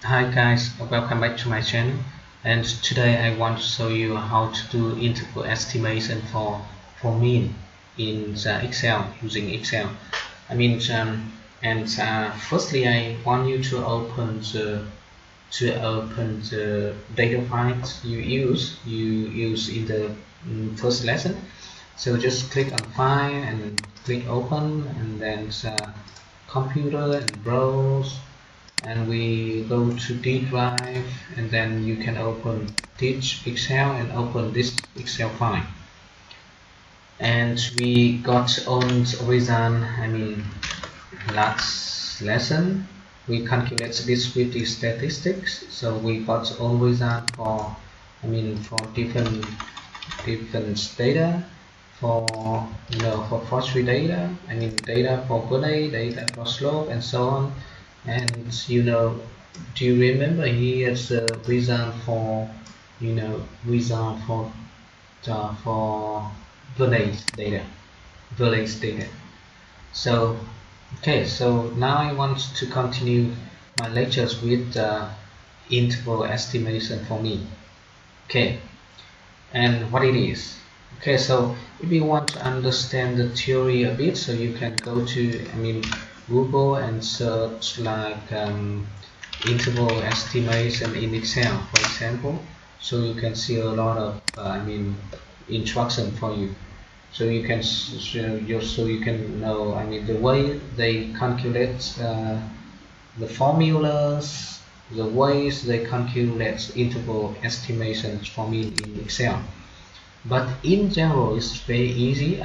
Hi guys, welcome back to my channel, and today I want to show you how to do interval estimation for mean in the Excel using Excel. I mean and firstly I want you to open the data files you use in the first lesson. So just click on file and click open, and then computer and browse, and we go to D drive, and then you can open teach Excel and open this Excel file, and we got on result. Last lesson we calculate discrete statistics, so we got all result for for different data, for for forestry data, data for delay, data for slope, and so on. And do you remember here's the result for result for village data. So okay, so now I want to continue my lectures with interval estimation for me. Okay, and what it is. Okay, so if you want to understand the theory a bit, so you can go to Google and search like interval estimation in Excel, for example. So you can see a lot of instruction for you. So you can know the way they calculate the formulas, the ways they calculate interval estimations for me in Excel. But in general, it's very easy.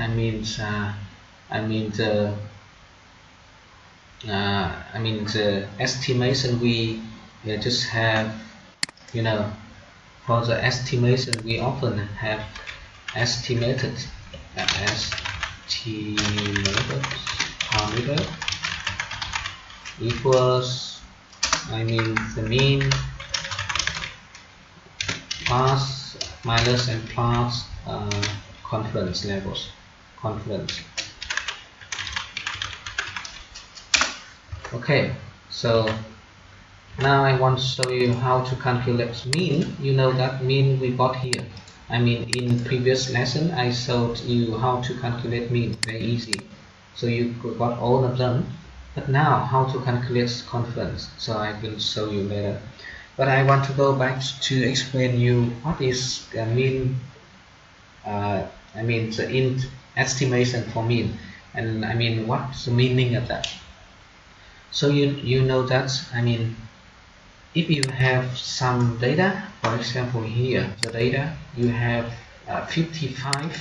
The estimation we just have, for the estimation we often have estimated parameter equals the mean plus minus and plus confidence levels. Okay, so now I want to show you how to calculate mean. You know that mean we got here. In previous lesson I showed you how to calculate mean, very easy. So you got all of them. But now how to calculate confidence, so I will show you later. But I want to go back to explain you what is mean. The estimation for mean, and what's the meaning of that. So you know that if you have some data, for example here the data you have 55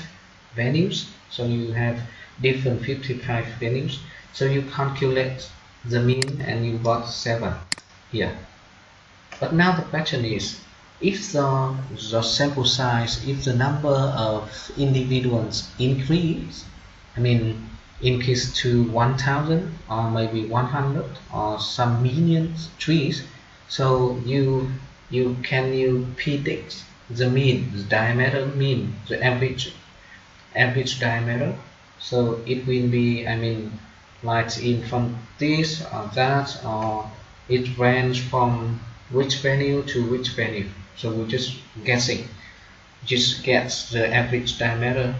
values, so you have different 55 values, so you calculate the mean and you got 7 here. But now the question is, if the sample size, if the number of individuals increase to 1000 or maybe 100 or some millions trees, so you predict the mean, the diameter mean, the average diameter. So it will be like in from this or that, or it range from which value to which value. So we're just guessing, just gets the average diameter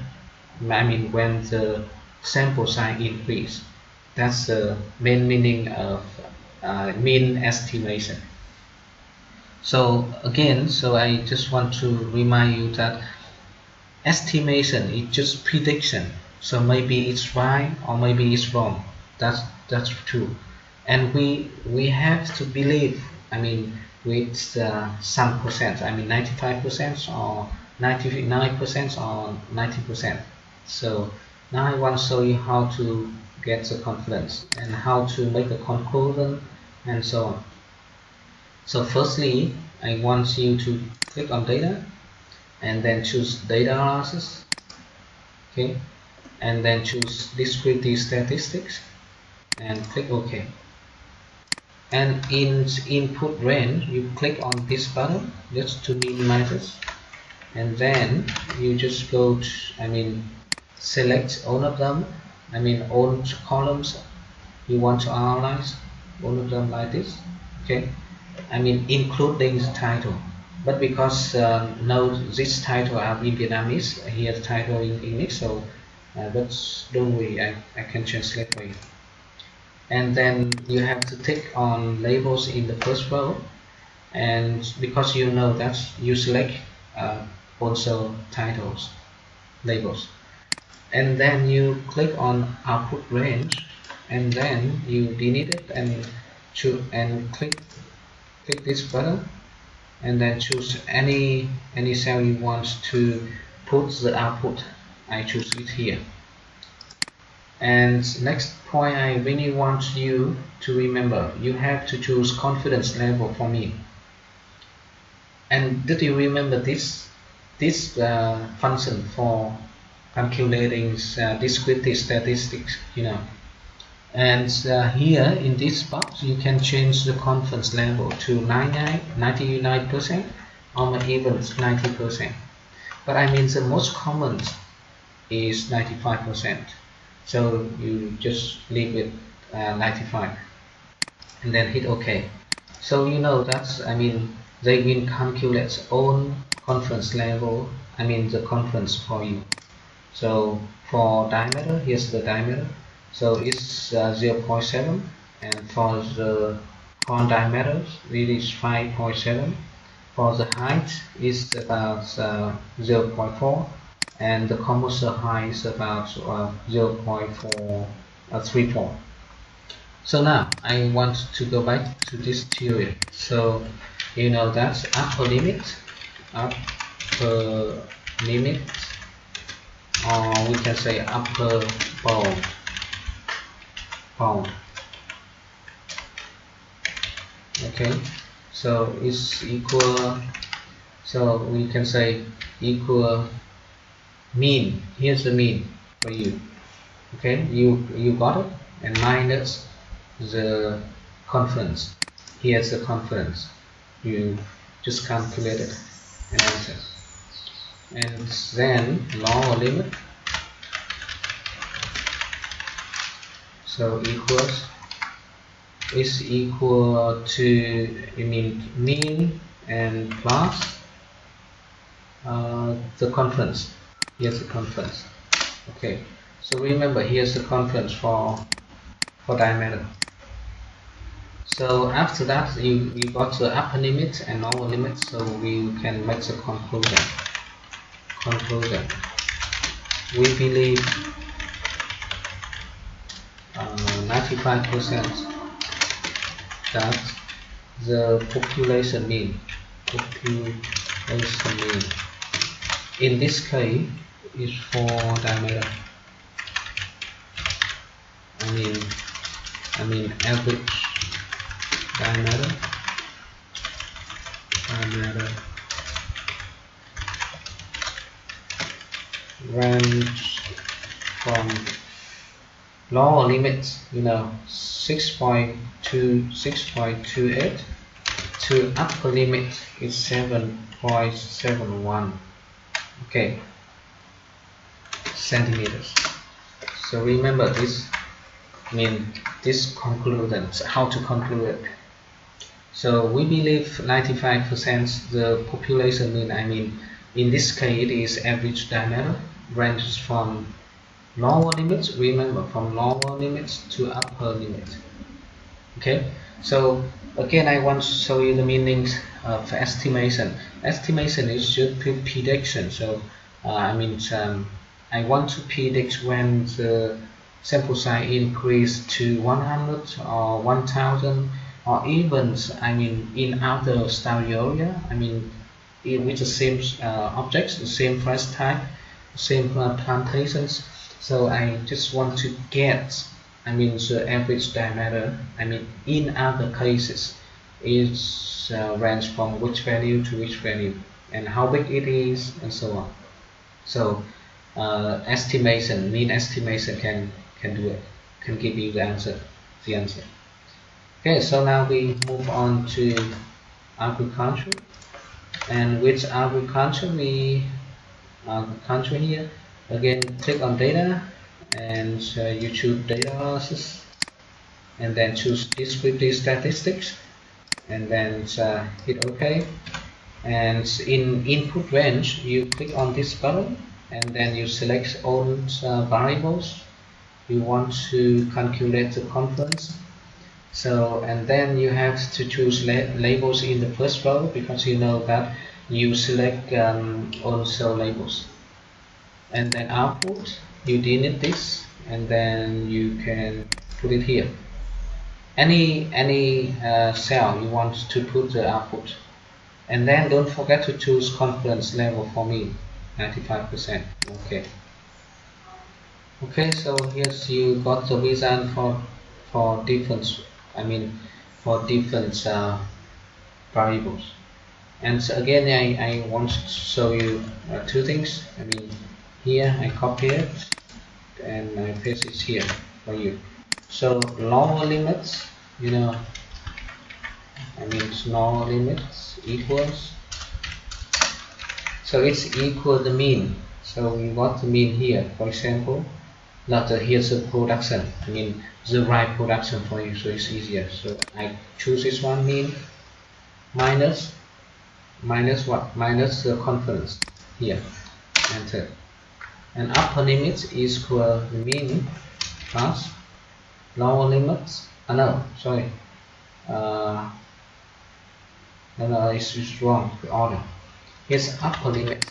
when the sample size increase. That's the main meaning of mean estimation. So again, so I just want to remind you that estimation is just prediction. So maybe it's right or maybe it's wrong. That's true, and we have to believe with some percent, 95% or 99% or 90%. So now I want to show you how to get the confidence and how to make a conclusion and so on. So firstly I want you to click on data and then choose data analysis, okay, and then choose discrete statistics and click OK. And in input range you click on this button just to minimize it, and then you just go to select all of them, all columns you want to analyze, all of them like this, okay. I mean including the title, but because no this title are in Vietnamese, here the title in English, so but don't worry, I can translate for you. And then you have to tick on labels in the first row, and because you know that you select also titles labels, and then you click on output range, and then you delete it and choose and click this button, and then choose any cell you want to put the output. I choose it here. And next point I really want you to remember, you have to choose confidence level for me. And did you remember this function for calculating descriptive statistics, you know? And here in this box you can change the confidence level to 99% or even 90%, but I mean the most common is 95%, so you just leave it 95 and then hit OK. So you know that I mean they will calculate own confidence level, I mean the confidence for you. So for diameter, here's the diameter, so it's 0.7, and for the horn diameter it is 5.7. For the height is about 0.4, and the composer height is about 0.434. So now I want to go back to this theory. So you know that's upper limit, or we can say upper bound. Okay, so it's equal, so we can say equal mean. Here's the mean for you. Okay, you got it, and minus the confidence. Here's the confidence. You just calculate it and answer. And then lower limit, so equals is equal to, you mean mean and plus the confidence. Here's the confidence. Okay, so remember here's the confidence for diameter. So after that you got the upper limit and lower limit, so we can make the conclusion. We believe 95% that the population mean in this case is for diameter. I mean average diameter range from lower limits, you know, 6.28 to upper limit is 7.71. okay, centimeters. So remember this, I mean this conclusion, how to conclude it. So we believe 95% the population mean, I mean in this case it is average diameter, ranges from lower limits, remember from lower limits to upper limit. Okay, so again I want to show you the meaning of estimation. Estimation is just prediction. So I want to predict when the sample size increase to 100 or 1000, or even I mean in other study area, I mean with the same objects, the same price type, same plantations. So I just want to get, I mean the average diameter, I mean in other cases is range from which value to which value, and how big it is, and so on. So estimation, mean estimation can do it, can give you the answer. Okay, so now we move on to agriculture, and with agriculture we agriculture here. Again, click on data, and you choose data analysis, and then choose descriptive statistics, and then hit OK. And in input range, you click on this button, and then you select all variables you want to calculate the confluence. So, and then you have to choose labels in the first row, because you know that you select also labels. And then output, you delete this, and then you can put it here. Any cell you want to put the output. And then don't forget to choose confidence level for me, 95%. Okay, so here's you got the result for different, for different variables. And so again, I want to show you two things. Here I copy it and I paste it here for you. So lower limits, lower limits equals, so it's equal the mean. So we got the mean here, for example. Not here's the production, the right production for you, so it's easier. So I choose this one, mean minus what? Minus the confidence here, enter. And upper limit is equal the mean plus lower limits. No, it's wrong, the order. Here's upper limit.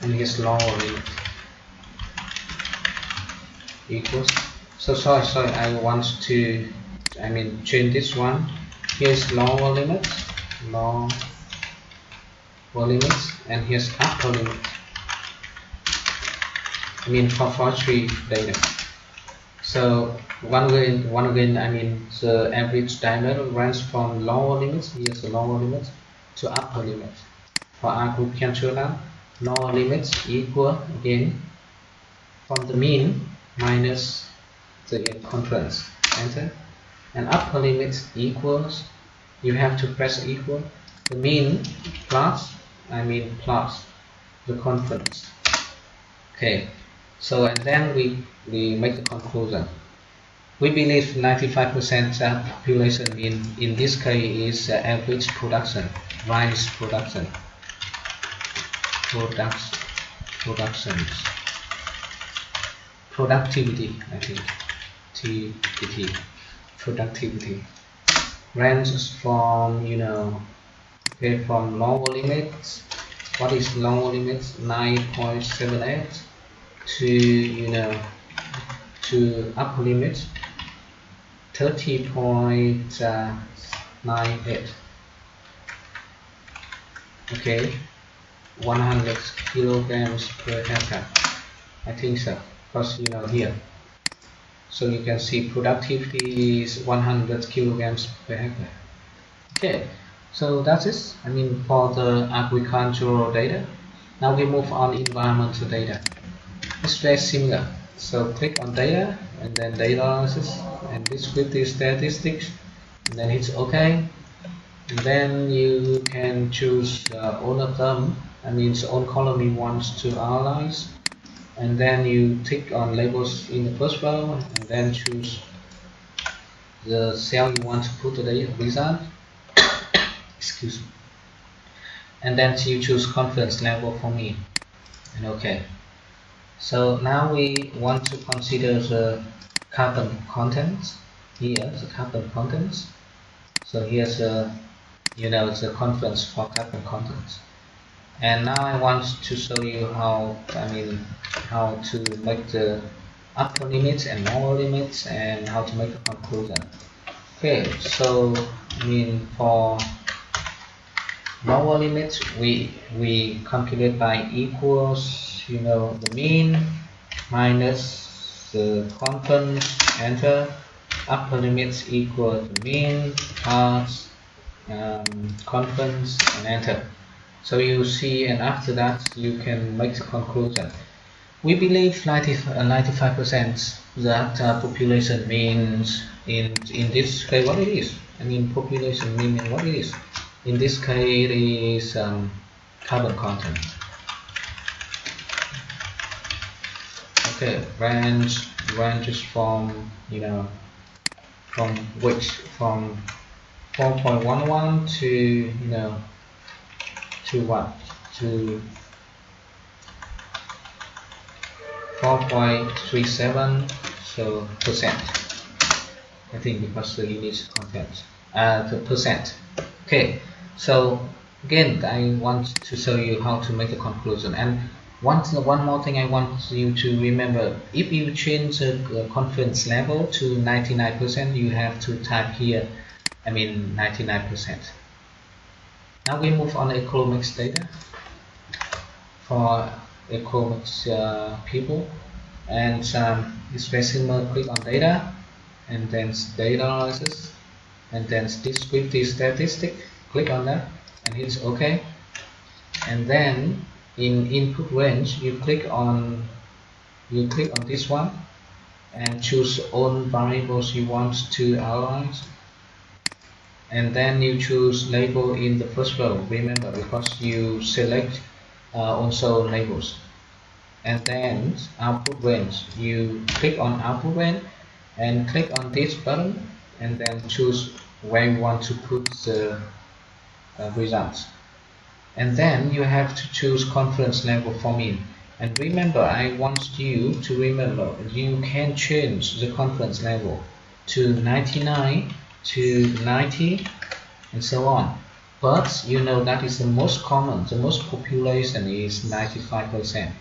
And here's lower limit equals. So sorry, I want to change this one. Here's lower limit, and here's upper limit. For forestry data. So one again, the average diameter runs from lower limits, here's the lower limit, to upper limit. For agricultural land, lower limits equal again from the mean minus the confidence, enter. And upper limit equals, you have to press equal the mean plus the confidence. Okay, so and then we make the conclusion. We believe 95% population mean in this case is average production, rice production. Productivity, I think, TPT, productivity, ranges from from lower limits. What is lower limits? 9.78 to to upper limit 30.98. Okay, 100 kilograms per hectare. I think so, because here. So you can see productivity is 100 kilograms per hectare. Okay, so that's it. For the agricultural data. Now we move on environmental data. It's very similar. So click on data and then data analysis and descriptive statistics, and then hit OK. And then you can choose all of them. All column you want to analyze, and then you tick on labels in the first row, and then choose the cell you want to put the result. Excuse me. And then you choose confidence level for me, and OK. So now we want to consider the carbon contents. Here, the carbon contents. So here's the confidence for carbon contents. And now I want to show you how to make the upper limits and lower limits, and how to make a conclusion. Okay, so for lower limits we calculate by equals the mean minus the confidence, enter. Upper limits equal the mean plus confidence, and enter. So you see, and after that you can make the conclusion. We believe 95% that population means in this case what it is. Population mean what it is. In this case it is carbon content. Okay, range ranges from, you know, from 4.11 to, you know, to what, to 4.37, so percent. I think because the unit content, the percent. Okay, so again, I want to show you how to make the conclusion. And one more thing I want you to remember: if you change the confidence level to 99%, you have to type here, I mean 99%. Now we move on to economics data for economics people, and it's very similar. Click on data, and then data analysis, and then descriptive statistic. Click on that and hit OK. And then in input range, you click on this one and choose all variables you want to analyze. And then you choose label in the first row. Remember, because you select also labels. And then output range, you click on output range and click on this button, and then choose where you want to put the results. And then you have to choose confidence level for mean. And remember, I want you to remember, you can change the confidence level to 99, to 90, and so on. But you know that is the most common, the most population is 95%.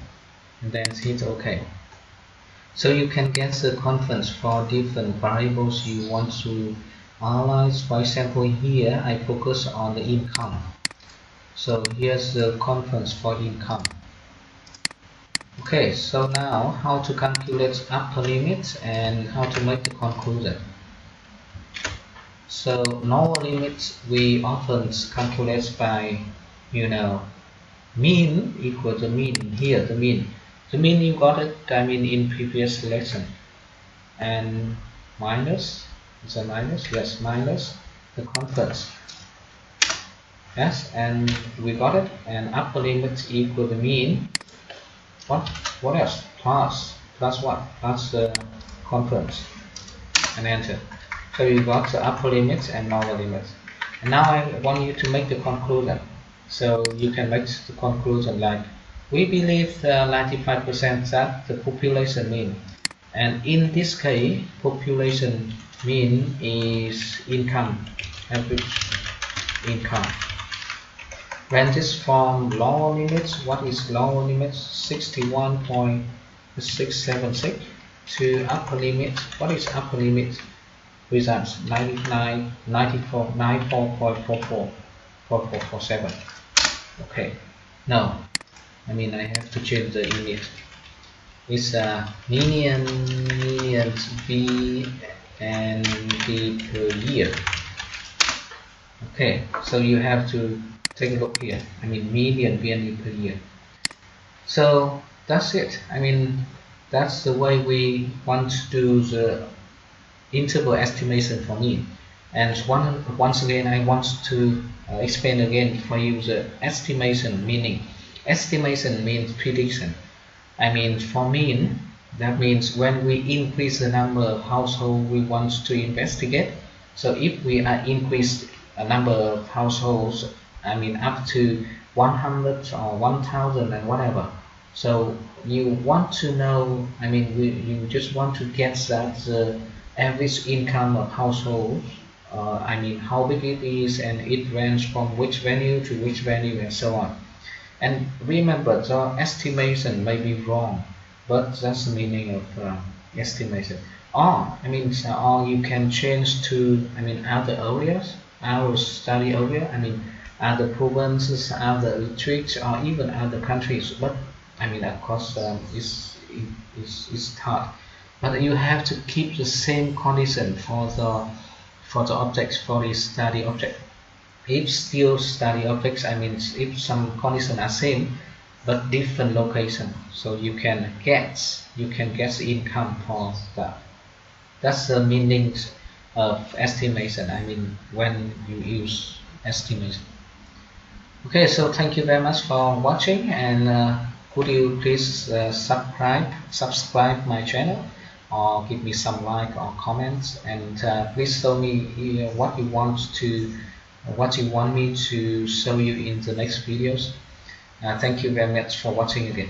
And then hit OK. So you can get the confidence for different variables you want to analyze. For example, here I focus on the income. So here's the confidence for income. Okay, so now how to calculate upper limits and how to make the conclusion. So lower limits we often calculate by, you know, mean equal to mean. Here the mean. The mean you got it, I mean, in previous lesson. And minus, is a minus? Yes, minus the confidence. Yes, and we got it. And upper limit equal to mean. What else? Plus what? Plus the confidence. And enter. So you got the upper limit and lower limit. And now I want you to make the conclusion. So you can make the conclusion like, we believe 95% that the population mean, and in this case population mean is income, average income. Ranges from lower limits, what is lower limit, 61.676, to upper limit, what is upper limit, results 94.4447. Okay, now I mean I have to change the unit. It's million B and B per year. Okay, so you have to take a look here. I mean million BNB per year. So that's it. I mean that's the way we want to do the interval estimation for mean. And once again I want to explain again for you the estimation meaning. Estimation means prediction. I mean for mean, that means when we increase the number of households we want to investigate. So if we are increased a number of households, I mean up to 100 or 1000 and whatever. So you want to know, I mean you just want to get that the average income of households, I mean how big it is, and it ranges from which venue to which venue and so on. And remember, the estimation may be wrong, but that's the meaning of estimation. Or I mean, or you can change to, I mean, other areas, our study area. I mean, other provinces, other districts, or even other countries. But I mean, of course, it's hard. But you have to keep the same condition for the objects, for the study object. If still study objects, I mean if some conditions are same but different location, so you can get the income for that. That's the meaning of estimation. I mean when you use estimation. Okay, so thank you very much for watching, and could you please subscribe my channel or give me some like or comments, and please tell me what you want me to show you in the next videos. Thank you very much for watching again.